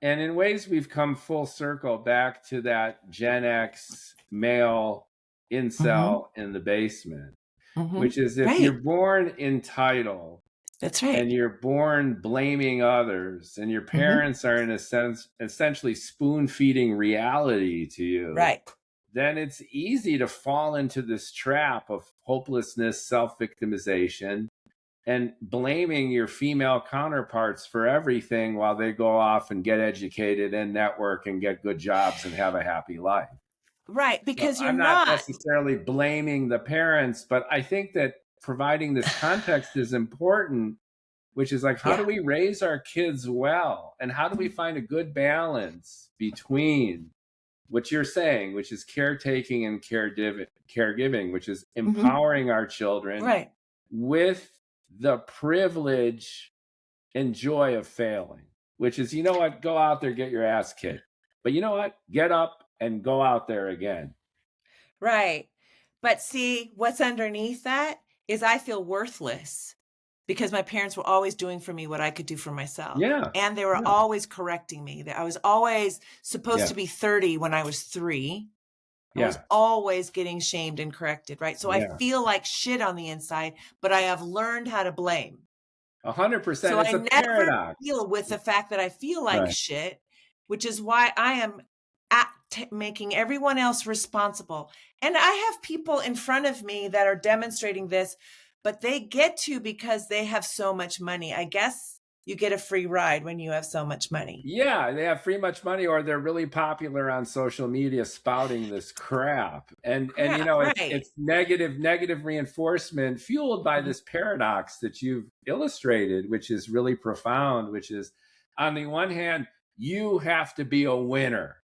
And in ways we've come full circle back to that Gen X male Mm-hmm. incel in the basement, Mm-hmm. which is if Right. you're born entitled That's right. and you're born blaming others and your Mm-hmm. parents are in a sense essentially spoon feeding reality to you, Right. then it's easy to fall into this trap of hopelessness, self-victimization, and blaming your female counterparts for everything while they go off and get educated and network and get good jobs and have a happy life. Right. So Because you're I'm not not. necessarily blaming the parents, but I think that providing this context is important, which is like, how do Yeah. we raise our kids well? And how do we find a good balance between what you're saying, which is caretaking and caregiving, which is Mm-hmm. empowering our children Right. with the privilege and joy of failing, which is, you know what, go out there, get your ass kicked. But you know what? Get up and go out there again. Right. But see, what's underneath that is I feel worthless because my parents were always doing for me what I could do for myself. Yeah. And they were Yeah. always correcting me. I was always supposed Yeah. to be 30 when I was 3. I was Yeah. always getting shamed and corrected, right? So I Yeah. feel like shit on the inside, but I have learned how to blame. 100%. So It's I a never paradox. deal with the fact that I feel like Right. shit, which is why I am making everyone else responsible. And I have people in front of me that are demonstrating this, but they get to because they have so much money. I guess you get a free ride when you have so much money. Yeah, they have free much money, or they're really popular on social media spouting this crap. And you Crap, know, right. it's negative reinforcement fueled by Mhm. this paradox that you've illustrated, which is really profound, which is, on the one hand, you have to be a winner.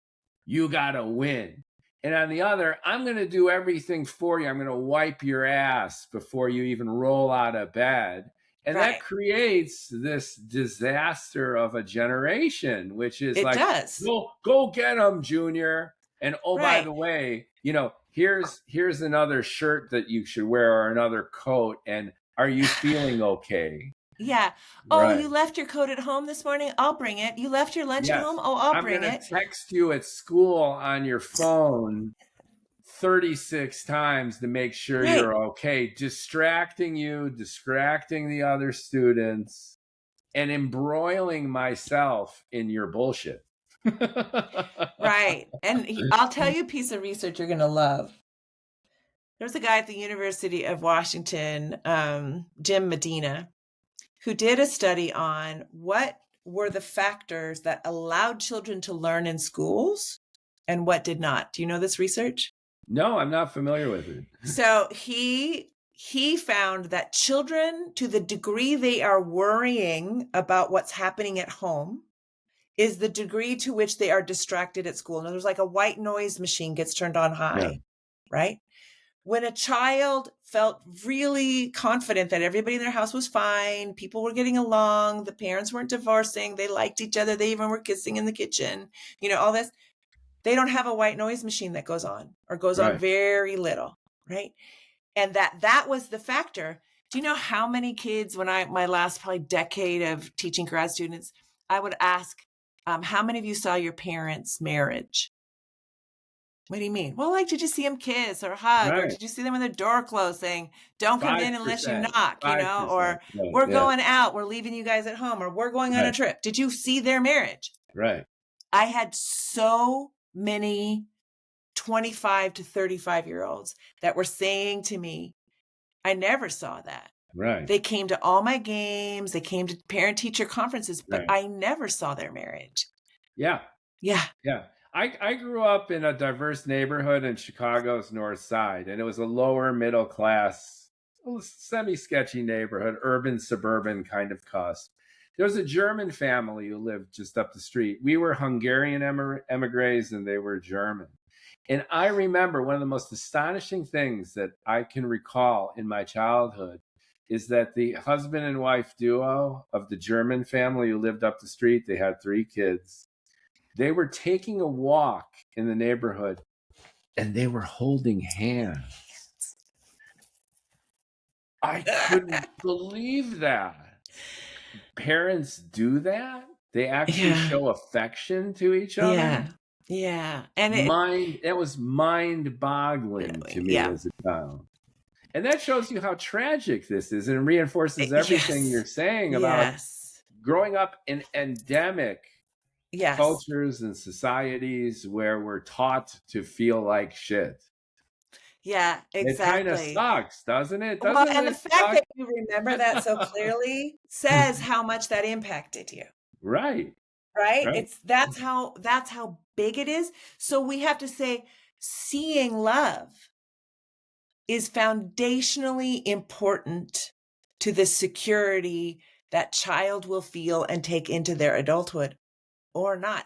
You got to win. And on the other, I'm going to do everything for you. I'm going to wipe your ass before you even roll out of bed. And that Right. creates this disaster of a generation, which is It like, does. go get them, Junior. And oh, by Right. the way, you know, here's another shirt that you should wear, or another coat. And are you feeling okay? Yeah. Oh, Right. you left your coat at home this morning? I'll bring it. You left your lunch at Yes. home? Oh, I'll I'm bring going to it. text you at school on your phone 36 times to make sure Right. you're okay, distracting you, distracting the other students, and embroiling myself in your bullshit. Right. And I'll tell you a piece of research you're going to love. There's a guy at the University of Washington, Jim Medina, who did a study on what were the factors that allowed children to learn in schools and what did not. Do you know this research? No, I'm not familiar with it. So he found that children, to the degree they are worrying about what's happening at home, is the degree to which they are distracted at school. In other words, like a white noise machine gets turned on Yeah. high, right? When a child felt really confident that everybody in their house was fine, people were getting along, the parents weren't divorcing, they liked each other, they even were kissing in the kitchen, all this, they don't have a white noise machine that goes on, or goes on Right. very little, right? And that was the factor. Do you know how many kids, when my last probably decade of teaching grad students, I would ask, how many of you saw your parents' marriage? What do you mean? Well, like, did you see them kiss or hug? Or Right. did you see them with their door closed saying, don't come in unless you 5%. knock, 5%. or Right. we're Yeah. going out, we're leaving you guys at home, or we're going on a Right. trip. Did you see their marriage? Right. I had so many 25 to 35-year-olds that were saying to me, I never saw that. Right. They came to all my games, they came to parent teacher conferences, but Right. I never saw their marriage. Yeah. Yeah. Yeah. I grew up in a diverse neighborhood in Chicago's North Side, and it was a lower middle class, semi-sketchy neighborhood, urban, suburban kind of cusp. There was a German family who lived just up the street. We were Hungarian emigres, and they were German. And I remember one of the most astonishing things that I can recall in my childhood is that the husband and wife duo of the German family who lived up the street, they had 3 kids. They were taking a walk in the neighborhood and they were holding hands. I couldn't believe that. Parents do that? They actually Yeah. show affection to each other. Yeah. Yeah. And It was mind-boggling to me yeah. as a child. And that shows you how tragic this is, and reinforces everything Yes. you're saying about Yes. growing up in endemic Yes. cultures and societies where we're taught to feel like shit. Yeah, It kind of exactly. sucks, doesn't it? Well, Doesn't and the it fact suck? that you remember that so clearly says how much that impacted you. Right. Right? Right. That's how big it is. So we have to say seeing love is foundationally important to the security that child will feel and take into their adulthood or not.